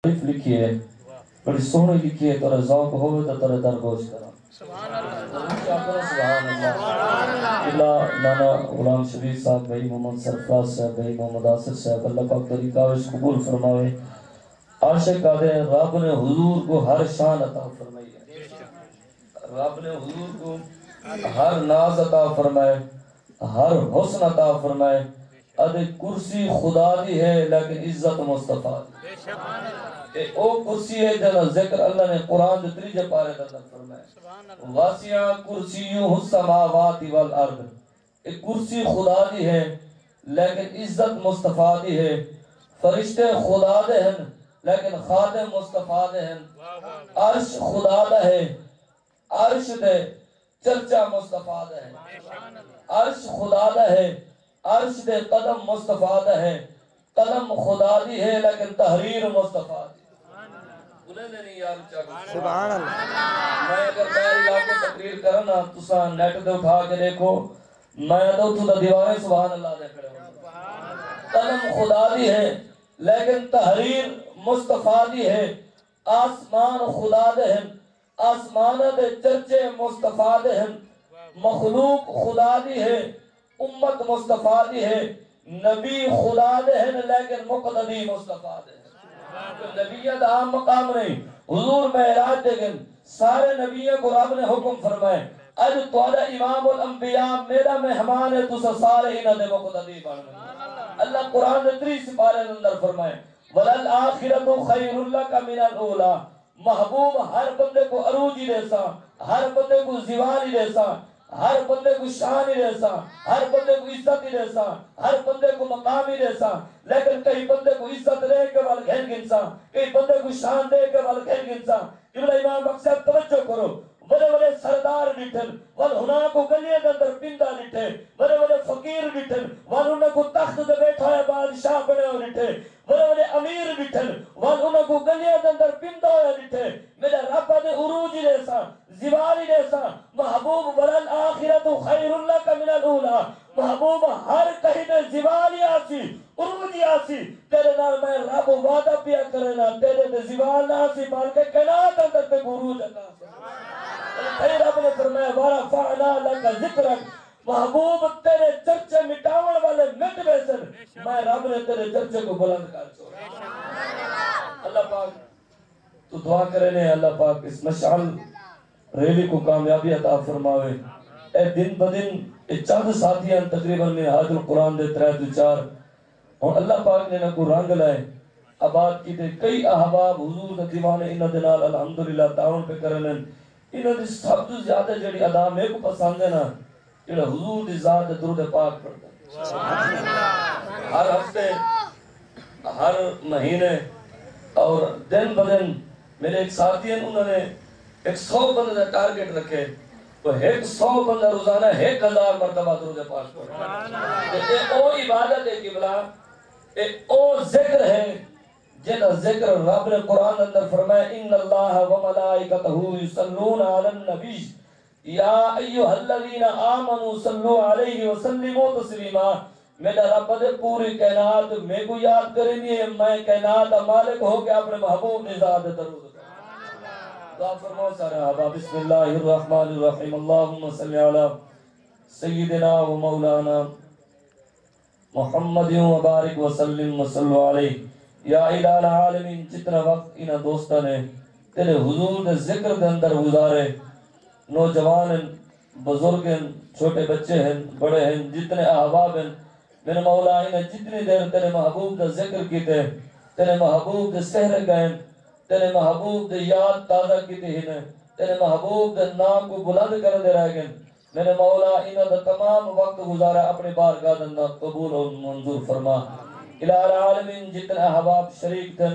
لکھی ہے بڑی سونی لکھی ہے تیرا ذوق ہوئے تو تیرے در گوش کرا سبحان اللہ اللہ نانا غلام شبیر صاحب بھائی محمد سرفراز صاحب بھائی محمد آصف صاحب اللہ پاک تیری کاوش قبول فرماوے عاشق آدھے رب نے حضور کو ہر شان عطا فرمائی ہے رب نے حضور کو ہر ناز عطا فرمائے ہر حسن عطا فرمائے ادھے کرسی خدا دی ہے لیکن عزت مصطفیٰ دی او کرسی ہے جنہ ذکر اللہ نے قرآن دے تریجہ پارے اندر فرمائے واسیہ کرسیوں السماوات والارض ایک کرسی خدا دی ہے لیکن عزت مصطفیٰ دی ہے فرشتے خدا دے ہیں لیکن خادم مصطفیٰ دے ہیں عرش خدا دے ہے عرش دے چرچا مصطفیٰ دے ہے عرش خدا دے ہے عرش دے قدم مصطفیٰ دے ہے قلم خدا دی ہے لیکن تحریر مصطفیٰ دی سبحان اللہ میں اگر میں علاقے تقریر کرنا تسا نیٹ دے اٹھا کے دیکھو میں دو تو دیوارے سبحان اللہ دے کھڑے ہوں قلم خدا دی ہے لیکن تحریر مصطفیٰ دی ہے آسمان خدا دے ہیں آسمان دے چرچے مصطفیٰ دے ہیں مخلوق خدا دی ہے امت مصطفیٰ دی ہے نبی خدا دے ہیں لیکن مقتدی مصطفیٰ دے ہیں نبیت عام مقام نہیں حضور معراج دے گن سارے نبیوں کو رب نے حکم فرمائے اج تواڈا امام الانبیاء میرا مہمان ہے تسا سارے انہاں دے مقتدی بن اللہ قرآن دے 3 سپارے اندر فرمائے وللآخرۃ خیر لک من الاولی محبوب ہر بندے کو عروج ہی دیسا ہر بندے کو زیوان ہی دیسا ہر بندے کو شان ہی دیسا ہر بندے کو عزت ہی دیسا ہر بندے کو مقام ہی دیسا لیکن کئی بندے کو عزت دے کے وال گھن گنسا کئی بندے کو شان دے کے وال گھن گنسا جبل امام مقصد توجہ کرو بڑے بڑے سردار ڈٹھن وال ہنا کو گلیاں دے اندر پندا ڈٹھے بڑے بڑے فقیر ڈٹھن وال انہاں کو تخت تے بیٹھا ہے بادشاہ بنے ہوئے ڈٹھے بڑے بڑے امیر ڈٹھن وال انہاں کو گلیاں دے اندر پندا ہوئے ڈٹھے میرے رب دے عروج ہی دیسا زوال ہی دیسا محبوب وللآخرۃ خیر لک من الاولی محبوب ہر کہیں دے زوال ہی آسی عروج ہی آسی تیرے نال میں رب وعدہ پیا کرنا تیرے دے زوال نہ آسی بلکہ کائنات اندر تے عروج عطا اے رب نے فرمایا ورفعنا لک ذکرک محبوب تیرے چرچے مٹاون والے مٹ بیسن میں رب نے تیرے چرچے کو بلند کر چھوڑا اللہ پاک تو دعا کرے نے اللہ پاک اس مشعل ریلی کو کامیابی عطا فرماوے اے دن بدن اے چند ساتھیاں تقریباً میں حاج القرآن دے 3-4 اور اللہ پاک نے نہ کو رنگ لائے آباد کی تے کئی احباب حضور دے دیوانے انہاں دے نال الحمدللہ تعاون پہ کرنے انہاں دی سب تو زیادہ جڑی ادا میں کو پسند ہے نا جڑا حضور دی ذات درود پاک پڑھتا سبحان اللہ ہر ہفتے ہر مہینے اور دن بدن میرے ایک ساتھی ہیں انہوں نے 100 بندے کا ٹارگٹ رکھے تو 100 بندہ روزانہ 1000 مرتبہ درود پاک پڑھتا ہے اے او عبادت ہے قبلہ اے او ذکر ہے جنہ ذکر رب نے قرآن اندر فرمایا ان اللہ و ملائکتہ یصلون علی النبی یا ایھا الذین آمنوا صلوا علیہ وسلموا تسلیما میرا رب دے پوری کائنات میں کو یاد کرنی ہے میں کائنات کا مالک ہو کے اپنے محبوب نے ذات درود دعا فرماؤ سارے احباب بسم اللہ الرحمن الرحیم اللہم صلی علی سیدنا و مولانا محمد و بارک وسلم وصلو علیہ یا الہ العالمین جتنا وقت انہاں دوستاں نے تیرے حضور دے ذکر دے اندر گزارے نوجوان ہیں بزرگ ہیں چھوٹے بچے ہیں بڑے ہیں جتنے احباب ہیں میرے مولا انہیں جتنی دیر تیرے محبوب دا ذکر کیتے تیرے محبوب دے سحر گئے تیرے محبوب دے یاد تازہ کیتے ہیں تیرے محبوب دے نام کو بلند کر دے رہ گئے میرے مولا انہاں دا تمام وقت گزارا اپنے بارگاہ دے اندر قبول و منظور فرما الہ العالمین جتنے احباب شریک تھے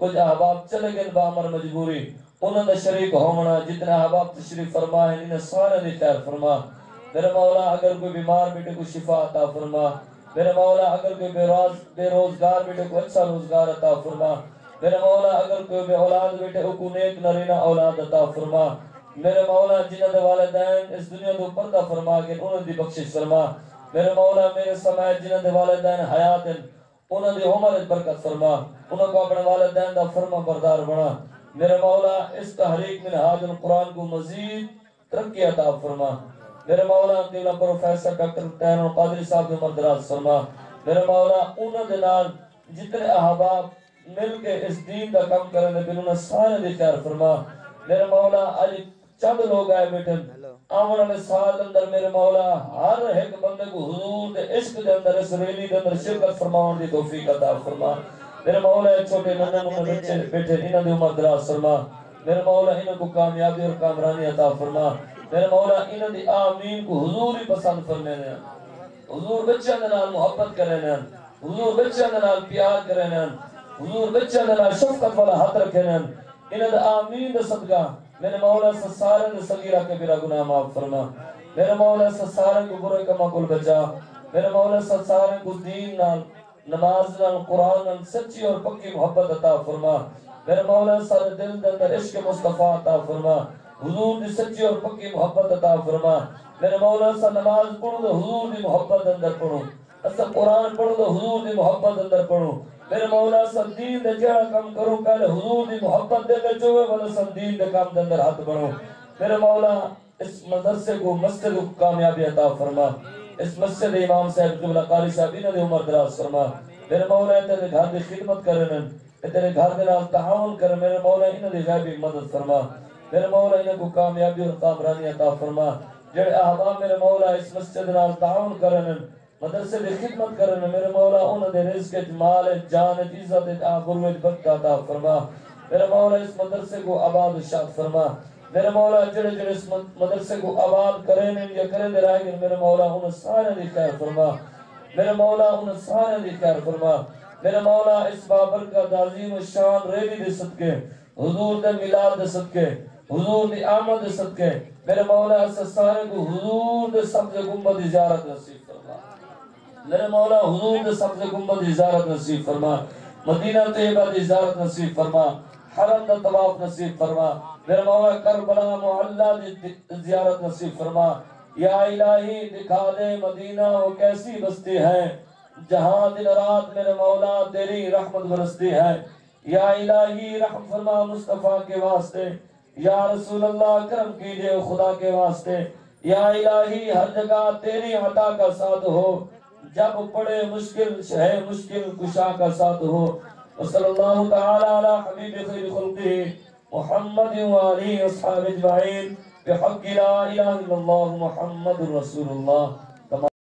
کچھ احباب چلے گئے بامر مجبوری انہوں نے شریک ہونا جتنے احباب تشریف فرما ہے انہیں سارے دی خیر فرما میرے مولا اگر کوئی بیمار بیٹے کو شفا عطا فرما میرے مولا اگر کوئی بے روزگار بیٹے کو اچھا روزگار عطا فرما میرے مولا اگر کوئی بے اولاد بیٹے کو نیک نرینہ اولاد عطا فرما میرے مولا جنہاں دے والدین اس دنیا تو پردہ فرما کے انہوں دی بخشش فرما میرے مولا میرے سماعت جنہاں دے والدین حیات ہیں انہوں دی عمر برکت فرما، انہوں کو اپنے والدین دا فرما بردار بنا میرے مولا، اس تحریک منہاج القرآن کو مزید ترقی عطا فرما میرے مولا، دیولا پروفیسر ڈاکٹر تین القادری صاحب دی عمر دراز فرما میرے مولا، انہوں دے نال جتنے احباب مل کے اس دین دا کام کرنے دے انہوں نے سارے دی خیر فرما میرے مولا، آج چند لوگ آئے بیٹھن آمن والے سال اندر میرے مولا ہر ایک بندے کو حضور دے عشق دے اندر اس ریلی دے اندر شرکت فرماؤں دی توفیق عطا فرما میرے مولا، ایک چھوٹے ننے ننے بچے بیٹھے انہوں دی عمر دراز فرما میرے مولا، انہوں کو کامیابی اور کامرانی عطا فرما میرے مولا، انہوں دی آمین کو حضور ہی پسند فرمے نے حضور بچے نال محبت کرے نے حضور بچے نال پیار کرے نے حضور بچے نال شفقت والا ہاتھ رکھے نے انہوں دی آمین دے صدقہ میرے مولا سارے دے صغیرہ کے بلا گناہ معاف فرما میرے مولا سارے کو برے کما کل بچا میرے مولا سارے کو دین نال نماز نال قرآن نال سچی اور پکی محبت عطا فرما میرے مولا سارے دل دے اندر عشق مصطفیٰ عطا فرما حضور دی سچی اور پکی محبت عطا فرما میرے مولا سا نماز پڑھو تو حضور دی محبت اندر پڑھو اسا قرآن پڑھو تو حضور دی محبت اندر پڑھو میرے مولا سا دین دے جڑا کام کرو پہلے حضور دی محبت دے کے چوے والا سا دین دے کام دے اندر ہاتھ بڑھو میرے مولا اس مدرسے کو مسجد کو کامیابی عطا فرما اس مسجد امام صاحب قبلہ قاری صاحب انہوں نے عمر دراز فرما میرے مولا تیرے گھر دی خدمت کرن تیرے گھر دے نال تعاون کر میرے مولا انہوں دی غیبی مدد فرما میرے مولا انہوں کو کامیابی اور کامرانی عطا فرما جڑے احباب میرے مولا اس مسجد نال تعاون کرن مدرسے دی خدمت کرن میرے مولا انہوں دے رزق مال جان عزت آبرو برکت عطا فرما میرے مولا اس مدرسے کو آباد و شاد فرما میرے مولا جڑے جڑے اس مدرسے کو آباد کریں یا کریں دے رہے گے میرے مولا انہیں سارے دی خیر فرما میرے مولا انہیں سارے دی خیر فرما میرے مولا اس بابرکت عظیم شان ریلی دے صدقے حضور دے میلاد دے صدقے حضور دی آمد دے صدقے میرے مولا اس سارے کو حضور دے سبز گنبد زیارت نصیب فرما میرے مولا حضور دے سبز گنبد زیارت نصیب فرما مدینہ طیبہ دی زیارت نصیب فرما حرم دا طواف نصیب فرما میرے مولا کربلا معلّہ دی زیارت نصیب فرما یا الہی دکھا دے مدینہ وہ کیسی بستی ہے جہاں دن رات میرے مولا تیری رحمت برستی ہے یا الہی رحم فرما مصطفیٰ کے واسطے یا رسول اللہ کرم کیجئے خدا کے واسطے یا الہی ہر جگہ تیری عطا کا ساتھ ہو جب پڑے مشکل ہے مشکل کشا کا ساتھ ہو وصلی اللہ تعالی علی حبیب خیر خلقہ محمد وآلہ اصحاب اجمعین بحق لا الہ الا اللہ محمد رسول اللہ